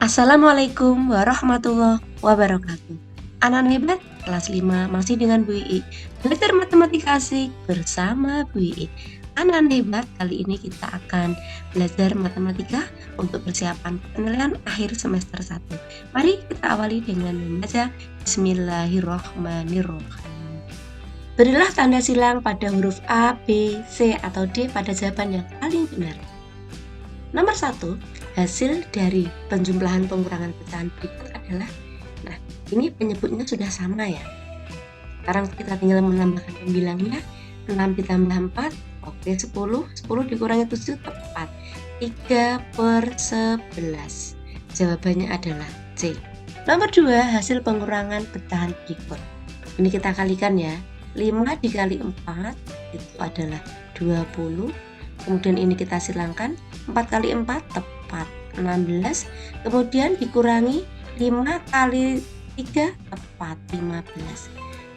Assalamualaikum warahmatullahi wabarakatuh. Anak hebat kelas 5 masih dengan Bu Ii. Belajar matematika asik bersama Bu Ii. Anak hebat, kali ini kita akan belajar matematika untuk persiapan penilaian akhir semester 1. Mari kita awali dengan membaca Bismillahirrahmanirrahim. Berilah tanda silang pada huruf A, B, C, atau D pada jawaban yang paling benar. Nomor 1, hasil dari penjumlahan pengurangan pecahan berikut adalah, nah ini penyebutnya sudah sama ya. Sekarang kita tinggal menambahkan pembilangnya, 6 ditambah 4, oke 10, 10 dikurangi 7 tepat, 3/11. Jawabannya adalah C. Nomor 2, hasil pengurangan pecahan berikut. Ini kita kalikan ya, 5 dikali 4 itu adalah 20. Kemudian ini kita silangkan, 4 kali 4 tepat 16, kemudian dikurangi 5 kali 3 tepat 15.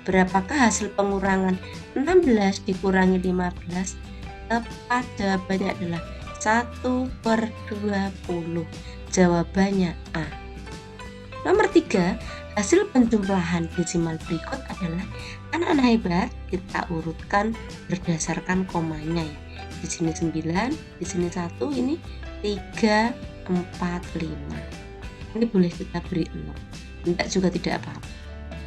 Berapakah hasil pengurangan 16 dikurangi 15? Tepat, jawabannya adalah 1/20. Jawabannya A. Nomor 3, hasil penjumlahan desimal berikut adalah, anak-anak hebat kita urutkan berdasarkan komanya ya. Di sini 9, di sini 1, ini 3, 4, 5. Ini boleh kita beri 0. Tidak juga tidak apa-apa.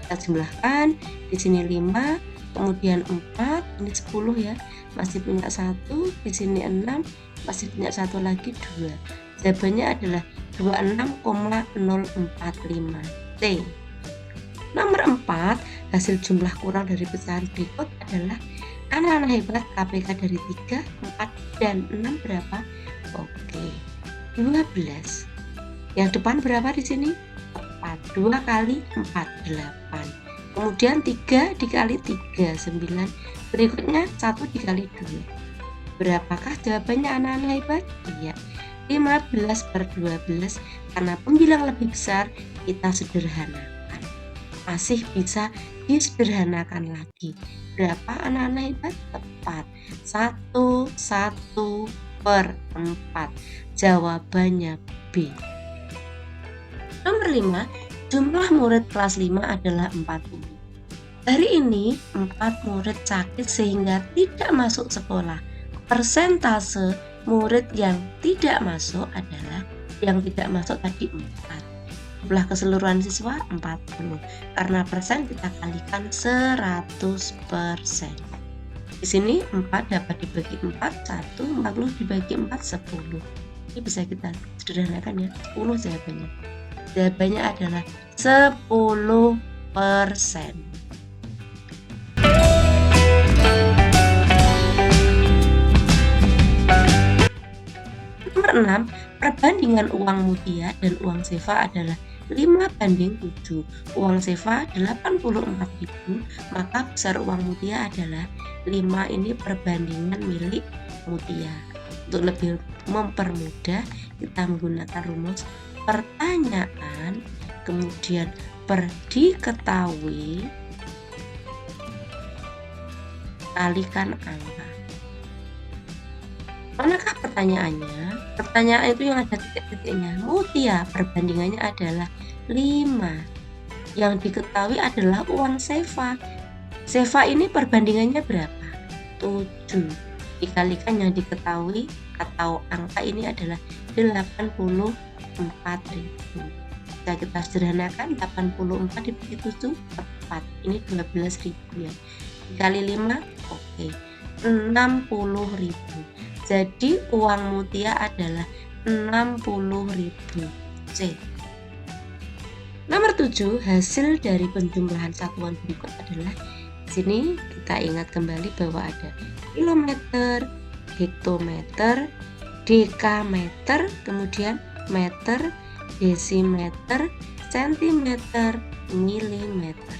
Kita jumlahkan, di sini 5, kemudian 4, ini 10 ya. Masih punya 1, di sini 6, masih punya 1 lagi 2. Jawabannya adalah 26,045 T. Nomor 4, hasil jumlah kurang dari pecahan berikut adalah, anak-anak hebat KPK dari 3, 4, dan 6 berapa? Oke, 12. Yang depan berapa di sini? Tepat, 2 kali 4, 8. Kemudian 3 dikali 3, 9. Berikutnya 1 dikali 2. Berapakah jawabannya anak-anak hebat? Iya, 15/12. Karena pembilang lebih besar, kita sederhanakan. Masih bisa disederhanakan lagi. Berapa anak-anak hebat? Tepat, 1/4. Jawabannya B. Nomor 5, jumlah murid kelas 5 adalah 40. Hari ini 4 murid sakit sehingga tidak masuk sekolah. Persentase murid yang tidak masuk adalah, yang tidak masuk tadi 4. Jumlah keseluruhan siswa 40. Karena persen kita kalikan 100%. Di sini 4 dapat dibagi 4, 1, 40 dibagi 4, 10. Ini bisa kita sederhanakan ya, 10 jawabannya. Jawabannya adalah 10%. Nomor 6, perbandingan uang mutia dan uang sefa adalah 5/7. Uang sefa 84.000, maka besar uang mutia adalah 5. Ini perbandingan milik mutia. Untuk lebih mempermudah, kita menggunakan rumus pertanyaan, kemudian per diketahui, kalikan angka. Manakah pertanyaannya? Pertanyaan itu yang ada titik-titiknya. Mutia perbandingannya adalah 5. Yang diketahui adalah uang sefa. Sefa ini perbandingannya berapa? 7. Dikalikan yang diketahui atau angka ini adalah 84.000. Bisa kita sederhanakan, 84 dibagi 7 tepat. Ini 12.000 ya. Dikali 5, oke, 60.000. Jadi uang mutia adalah 60.000 C. Nomor 7, hasil dari penjumlahan satuan berikut adalah, di sini kita ingat kembali bahwa ada kilometer, hektometer, dekameter, kemudian meter, desimeter, sentimeter, milimeter.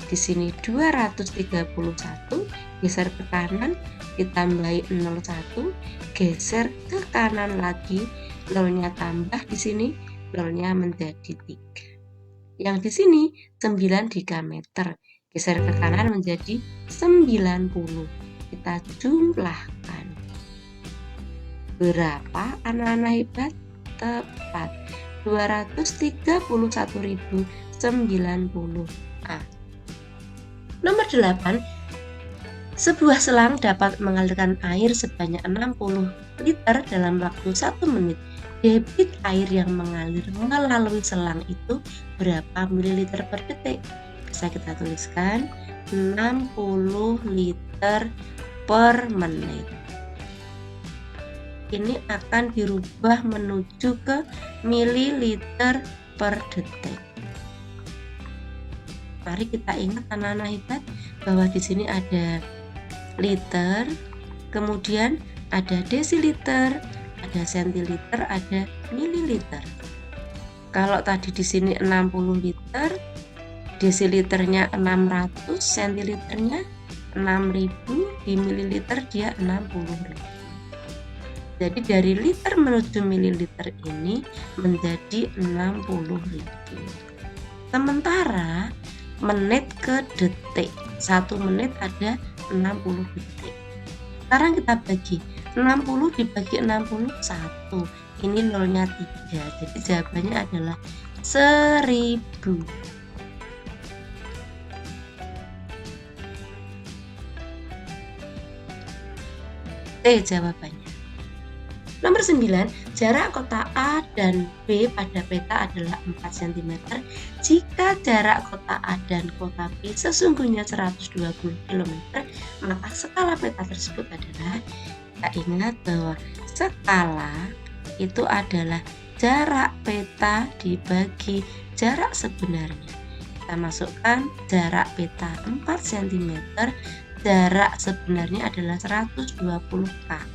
Di sini 231, geser ke kanan, ditambahi 01, geser ke kanan lagi, nolnya tambah di sini, nolnya menjadi 3. Yang di sini 9 dekameter, geser ke kanan menjadi 90. Kita jumlahkan. Berapa anak-anak hebat? Tepat, 231.090 A. Nomor 8, sebuah selang dapat mengalirkan air sebanyak 60 liter dalam waktu 1 menit. Debit air yang mengalir melalui selang itu berapa mililiter per detik? Bisa kita tuliskan 60 liter per menit. Ini akan dirubah menuju ke mililiter per detik. Mari kita ingat anak-anak hebat bahwa di sini ada liter, kemudian ada desiliter, ada sentiliter, ada mililiter. Kalau tadi di sini 60 liter, desiliternya 600, sentiliternya 6000, di mililiter dia 60.000. Jadi dari liter menuju mililiter ini menjadi 60.000. Sementara menit ke detik, 1 menit ada 60 detik. Sekarang kita bagi 60 dibagi 60 1. Ini nolnya 3. Jadi jawabannya adalah 1000. C jawabannya. Nomor 9, jarak kotak A dan B pada peta adalah 4 cm jika jarak kotak A dan kotak B sesungguhnya 120 km, maka skala peta tersebut adalah, kita ingat bahwa skala itu adalah jarak peta dibagi jarak sebenarnya. Kita masukkan jarak peta 4 cm, jarak sebenarnya adalah 120 km.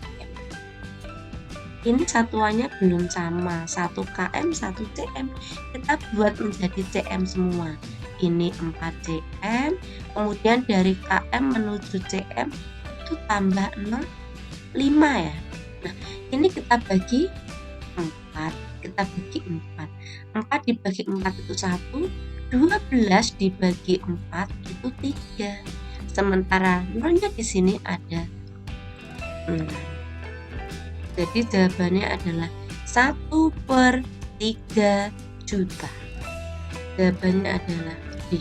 Ini satuannya belum sama, 1 km 1 cm, kita buat menjadi cm semua. Ini 4 cm, kemudian dari km menuju cm itu tambah 0, 5 ya. Nah ini kita bagi 4, kita bagi 4, 4 dibagi 4 itu 1, 12 dibagi 4 itu 3, sementara nolnya di sini ada 6. Jadi jawabannya adalah 1/3 juta. Jawabannya adalah B.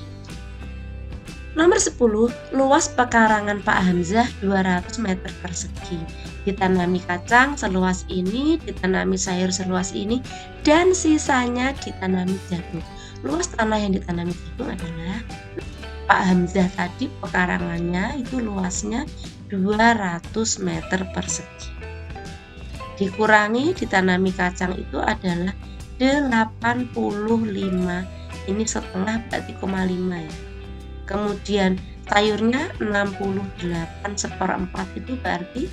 Nomor 10, luas pekarangan Pak Hamzah 200 meter persegi. Ditanami kacang seluas ini, ditanami sayur seluas ini, dan sisanya ditanami jagung. Luas tanah yang ditanami jagung adalah, Pak Hamzah tadi pekarangannya itu luasnya 200 meter persegi. Dikurangi ditanami kacang itu adalah 85, ini setengah berarti 0,5 ya. Kemudian sayurnya 68 1/4 itu berarti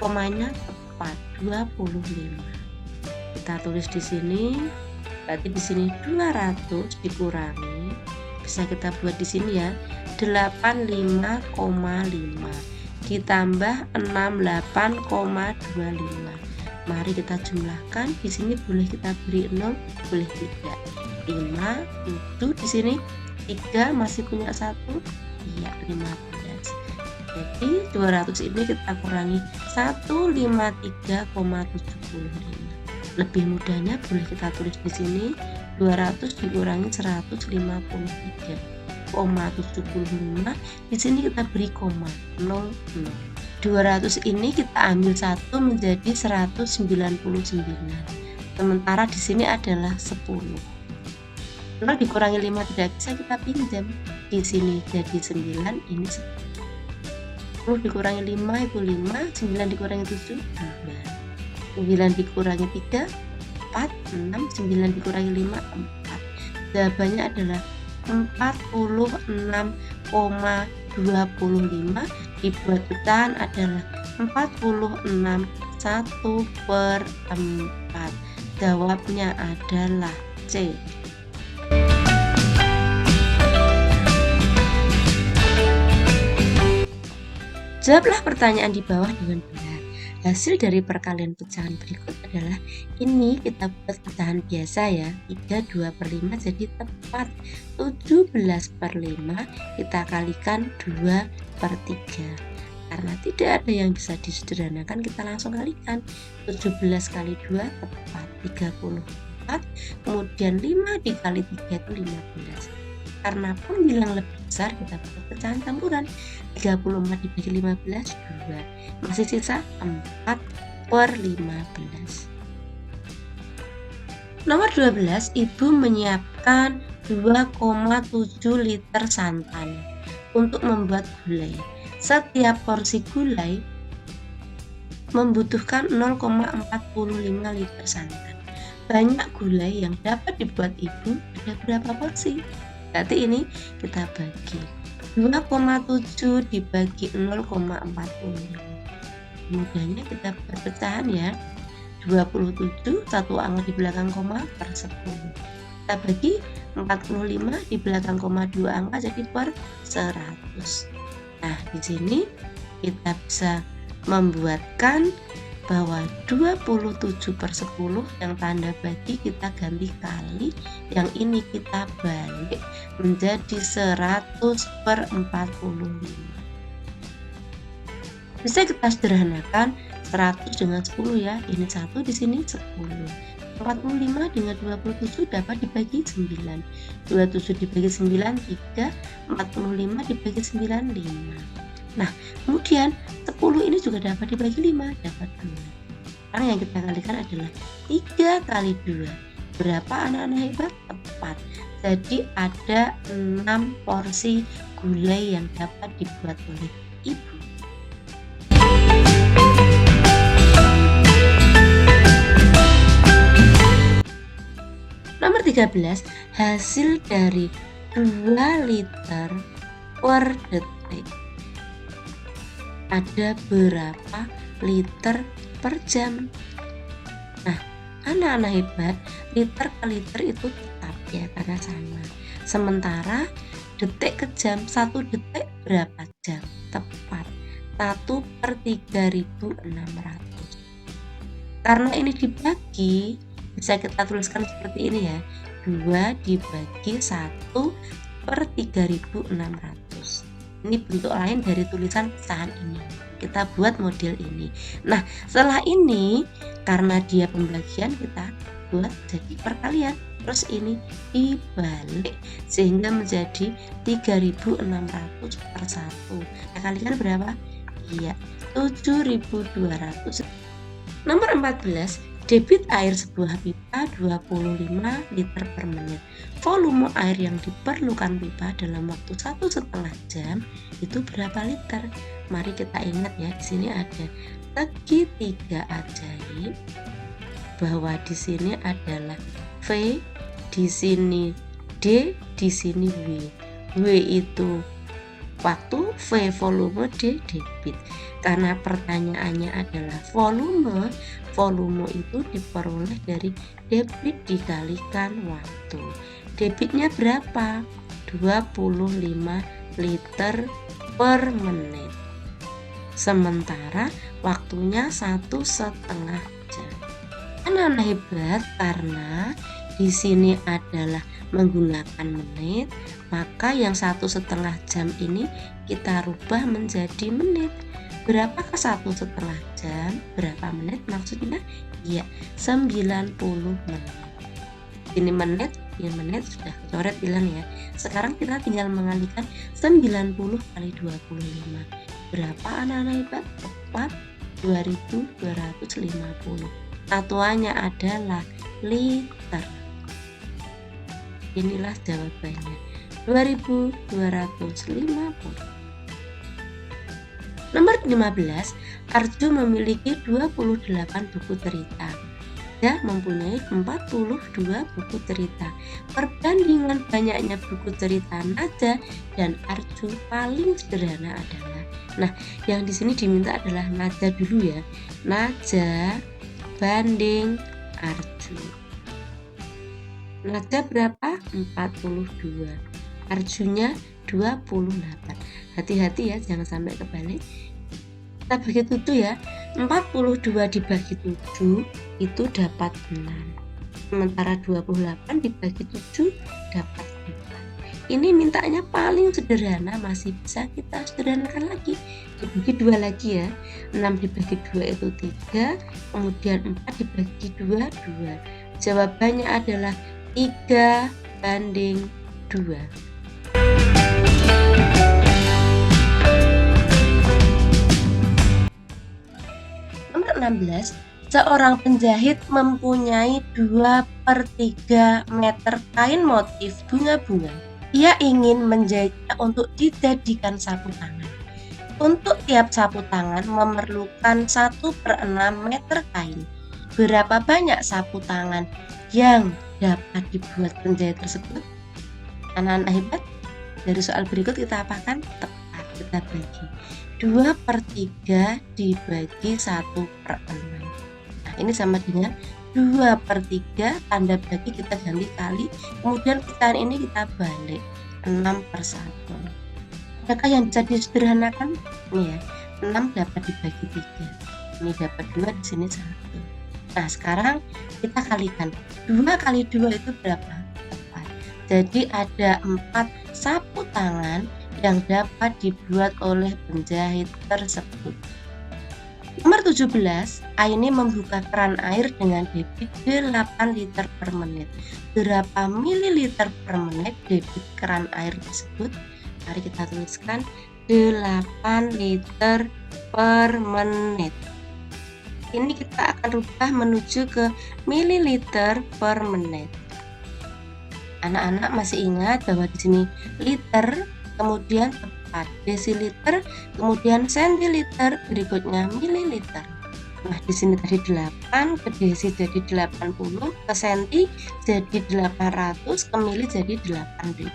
komanya tepat 25. Kita tulis di sini, berarti di sini 200 dikurangi, bisa kita buat di sini ya, 85,5 ditambah 68,25. Mari kita jumlahkan. Di sini boleh kita beri 0, boleh tidak. 5, 7 di sini 3 masih punya 1, iya 15. Jadi 200 ini kita kurangi 153,75. Lebih mudahnya boleh kita tulis di sini 200 dikurangi 153,75. Di sini kita beri koma 00. 200 ini kita ambil 1 menjadi 199. Sementara di sini adalah 10. 0 dikurangi 5 tidak bisa, kita pinjam. Di sini jadi 9, ini 10 dikurangi 5 itu 5, 9 dikurangi 7 2, 9 dikurangi 3 4, 6, 9 dikurangi 5 4. Jawabannya adalah 46,25, dibuat pecahan adalah 46 1/4. Jawabnya adalah C. Jawablah pertanyaan di bawah dengan benar. Hasil dari perkalian pecahan berikut adalah, ini kita buat pecahan biasa ya, 32/5 jadi tepat. 17/5 kita kalikan 2/3. Karena tidak ada yang bisa disederhanakan, kita langsung kalikan. 17 kali 2 tepat 34. 4, kemudian 5 dikali 3 itu 15. Karena pembilang lebih besar, kita buat pecahan campuran. 34 dibagi 15, 2. Masih sisa 4/15. Nomor 12, Ibu menyiapkan 2,7 liter santan untuk membuat gulai. Setiap porsi gulai membutuhkan 0,45 liter santan. Banyak gulai yang dapat dibuat Ibu ada berapa porsi? Berarti ini kita bagi 2,7 dibagi 0,45. Mudahnya kita buat pecahan ya. 27, satu angka di belakang koma per 10. Kita bagi 45 di belakang koma 2 angka jadi per 100. Nah, di sini kita bisa membuatkan bahwa 27/10 yang tanda bagi kita ganti kali, yang ini kita balik menjadi 100/45. Bisa kita sederhanakan 100 dengan 10 ya. Ini 1, di sini 10. 45 dengan 27 dapat dibagi 9. 27 dibagi 9 3, 45 dibagi 9 5. Nah, kemudian 10 ini juga dapat dibagi 5, dapat 2. Sekarang yang kita kalikan adalah 3 kali 2. Berapa anak-anak hebat? Tepat. Jadi ada 6 porsi gulai yang dapat dibuat oleh Ibu. Nomor 13, hasil dari 2 liter per detik. Ada berapa liter per jam? Nah, anak-anak hebat, liter ke liter itu tetap ya, karena sama. Sementara detik ke jam, 1 detik berapa jam? Tepat 1/3600. Karena ini dibagi, bisa kita tuliskan seperti ini ya, 2 dibagi 1/3600. Ini bentuk lain dari tulisan pecahan ini. Kita buat model ini. Nah, setelah ini karena dia pembagian, kita buat jadi perkalian. Terus ini dibalik sehingga menjadi 3600 per 1. Nah, kalikan berapa? Iya, 7200. Nomor 14, debit air sebuah pipa 25 liter per menit. Volume air yang diperlukan pipa dalam waktu 1,5 jam itu berapa liter? Mari kita ingat ya, di sini ada segitiga ajaib, bahwa di sini adalah V, di sini D, di sini W. W itu waktu, V volume, D debit. Karena pertanyaannya adalah volume itu diperoleh dari debit dikalikan waktu. Debitnya berapa? 25 liter per menit. Sementara waktunya 1,5 jam. Anak-anak hebat, karena di sini adalah menggunakan menit, maka yang 1,5 jam ini kita rubah menjadi menit. Berapakah 1,5 jam? Berapa menit maksudnya? Iya, 90 menit. Ini menit, ini menit sudah coret bilang ya. Sekarang kita tinggal mengalikan 90 kali 25. Berapa anak-anak hebat? Tepat 2250. Satuannya adalah liter. Inilah jawabannya, 2250. Nomor 15, Arju memiliki 28 buku cerita. Dia mempunyai 42 buku cerita. Perbandingan banyaknya buku cerita Naja dan Arju paling sederhana adalah. Nah, yang di sini diminta adalah Naja dulu ya. Naja banding Arju. Naja berapa? 42. Arjunya 28. Hati-hati ya, jangan sampai kebalik. Kita bagi 7 ya. 42 dibagi 7 itu dapat 6. Sementara 28 dibagi 7 dapat 4. Ini mintanya paling sederhana, masih bisa kita sederhanakan lagi. Dibagi 2 lagi ya. 6 dibagi 2 itu 3, kemudian 4 dibagi 2, 2. Jawabannya adalah 3:2. Nomor 16, seorang penjahit mempunyai 2/3 meter kain motif bunga-bunga. Ia ingin menjahitnya untuk dijadikan sapu tangan. Untuk tiap sapu tangan memerlukan 1/6 meter kain. Berapa banyak sapu tangan yang dapat dibuat penjahit tersebut? Anak-anak hebat, dari soal berikut kita apakan? Tepat, kita bagi 2/3 dibagi 1/6. Nah, ini sama dengan 2/3 tanda bagi kita ganti kali, kemudian pecahan ini kita balik 6/1. Adakah yang bisa disederhanakan? Ini ya, 6 dapat dibagi 3. Ini dapat 2, di sini 1. Nah, sekarang kita kalikan. 2 kali 2 itu berapa? 4. Jadi ada 4 sapu tangan yang dapat dibuat oleh penjahit tersebut. Nomor 17, Aini membuka keran air dengan debit 8 liter per menit. Berapa mililiter per menit debit keran air tersebut? Mari kita tuliskan 8 liter per menit. Ini kita akan rubah menuju ke mililiter per menit. Anak-anak masih ingat bahwa di sini liter, kemudian tepat, desiliter, kemudian sentiliter, berikutnya mililiter. Nah, di sini tadi 8, ke desi jadi 80, ke senti jadi 800, ke mili jadi 8000.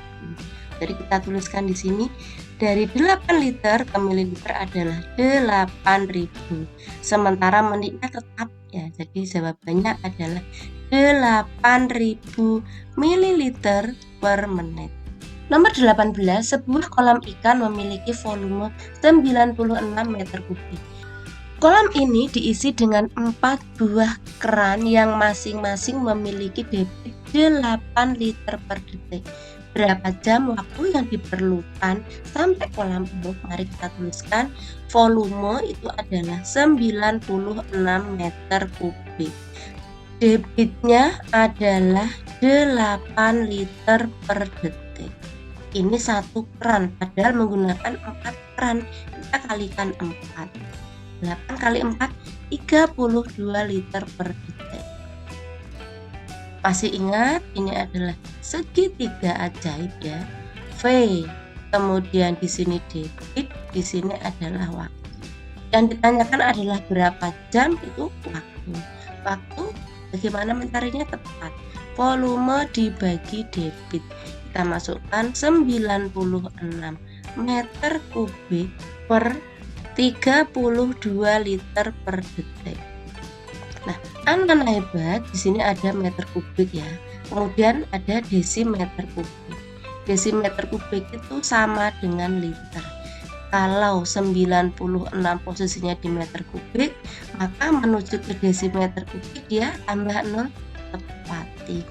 Jadi kita tuliskan di sini dari 8 liter ke mililiter adalah 8000. Sementara menitnya tetap ya. Jadi jawabannya adalah 8000 mililiter per menit. Nomor 18, sebuah kolam ikan memiliki volume 96 meter kubik. Kolam ini diisi dengan 4 buah keran yang masing-masing memiliki debit 8 liter per detik. Berapa jam waktu yang diperlukan sampai kolam penuh? Mari kita tuliskan. Volume itu adalah 96 meter kubik. Debitnya adalah 8 liter per detik. Ini satu keran, padahal menggunakan 4 keran. Kita kalikan 4. 8 kali 4, 32 liter per detik. Masih ingat, ini adalah segitiga ajaib ya. V, kemudian di sini debit, di sini adalah waktu. Yang ditanyakan adalah berapa jam, itu waktu. Waktu bagaimana mencarinya? Tepat. Volume dibagi debit. Kita masukkan 96 meter kubik per 32 liter per detik. Nah, anak-anak hebat, di sini ada meter kubik ya. Kemudian ada desimeter kubik. Desimeter kubik itu sama dengan liter. Kalau 96 posisinya di meter kubik, maka menuju ke desimeter kubik dia tambah 0, tepat 3.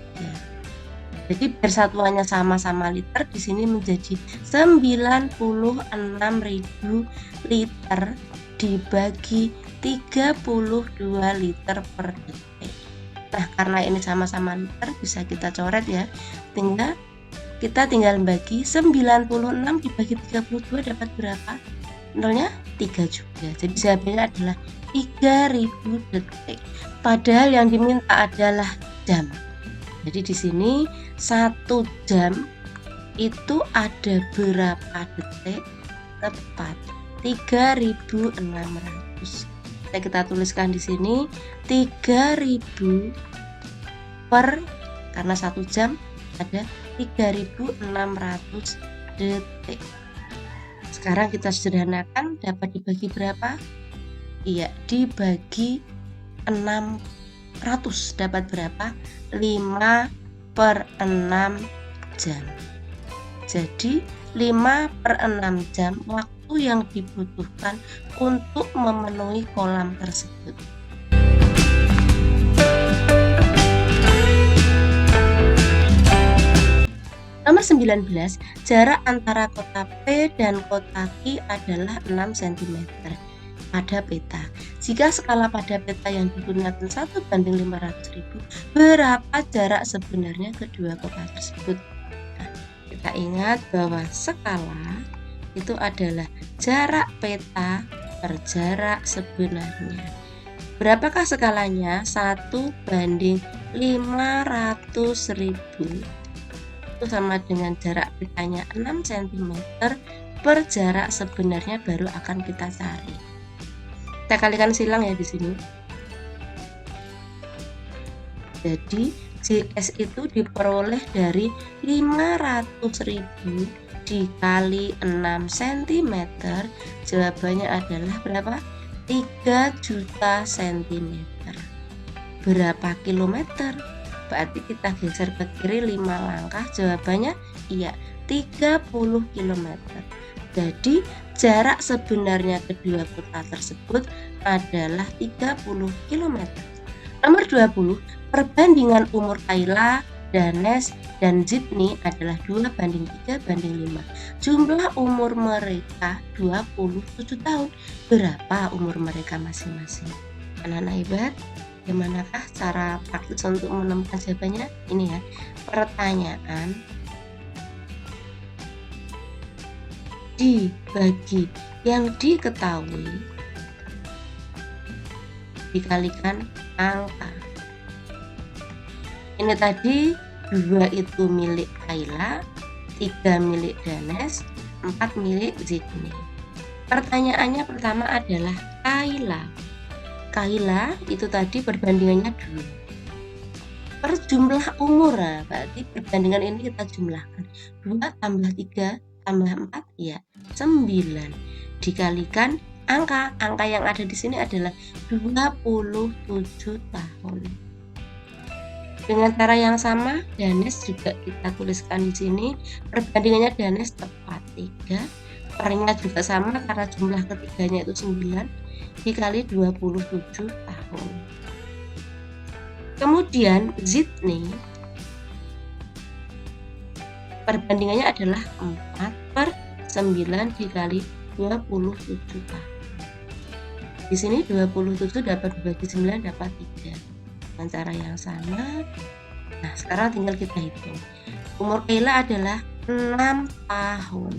Jadi persatuannya sama-sama liter, di sini menjadi 96.000 liter dibagi 32 liter per detik. Nah, karena ini sama-sama liter, bisa kita coret ya. Kita tinggal bagi 96 dibagi 32 dapat berapa? Nolnya 3 juga. Jadi jawabannya adalah 3000 detik. Padahal yang diminta adalah jam. Jadi di sini 1 jam itu ada berapa detik? Tepat 3600. Kita tuliskan di sini 3000 per, karena 1 jam ada 3600 detik. Sekarang kita sederhanakan, dapat dibagi berapa? Iya, dibagi 600 dapat berapa? 5/6 jam. Jadi 5/6 jam waktu yang dibutuhkan untuk memenuhi kolam tersebut. Nomor 19, jarak antara kota P dan kota Q adalah 6 cm. pada peta. Jika skala pada peta yang digunakan 1:500.000, berapa jarak sebenarnya kedua kota tersebut? Nah, kita ingat bahwa skala itu adalah jarak peta per jarak sebenarnya. Berapakah skalanya? 1:500.000 itu sama dengan jarak petanya 6 cm per jarak sebenarnya baru akan kita cari. Kita kalikan silang ya di sini. Jadi JS itu diperoleh dari 500.000 dikali 6 cm. Jawabannya adalah berapa? 3 juta cm. Berapa kilometer? Berarti kita geser ke kiri 5 langkah. Jawabannya iya, 30 km. Jadi jarak sebenarnya kedua kota tersebut adalah 30 km. Nomor 20, perbandingan umur Kayla, Danes, dan Zidni adalah 2:3:5. Jumlah umur mereka 27 tahun. Berapa umur mereka masing-masing? Anak-anak hebat, bagaimanakah cara praktis untuk menemukan jawabannya? Ini ya, pertanyaan dibagi yang diketahui dikalikan angka. Ini tadi 2 itu milik Kayla, 3 milik Danes, 4 milik Zidni. Pertanyaannya pertama adalah Kayla itu tadi perbandingannya 2 per jumlah umur. Nah, berarti perbandingan ini kita jumlahkan 2 tambah 3 tambah 4 ya 9 dikalikan angka yang ada di sini adalah 27 tahun. Dengan cara yang sama, Danes juga kita tuliskan di sini. Perbandingannya Danes tepat 3, pernya juga sama karena jumlah ketiganya itu 9 dikali 27 tahun. Kemudian Zidni perbandingannya adalah 4/9 dikali 27 tahun. Di sini 27 dapat dibagi 9 dapat 3. Dengan cara yang sama. Nah, sekarang tinggal kita hitung. Umur Kayla adalah 6 tahun.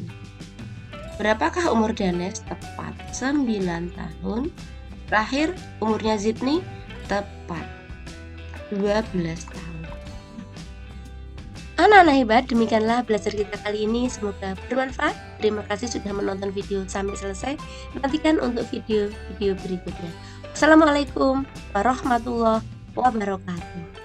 Berapakah umur Danes? Tepat 9 tahun. Terakhir umurnya Zidni tepat 12 tahun. Anak-anak hebat, demikianlah belajar kita kali ini. Semoga bermanfaat. Terima kasih sudah menonton video sampai selesai. Nantikan untuk video-video berikutnya. Assalamualaikum warahmatullahi wabarakatuh.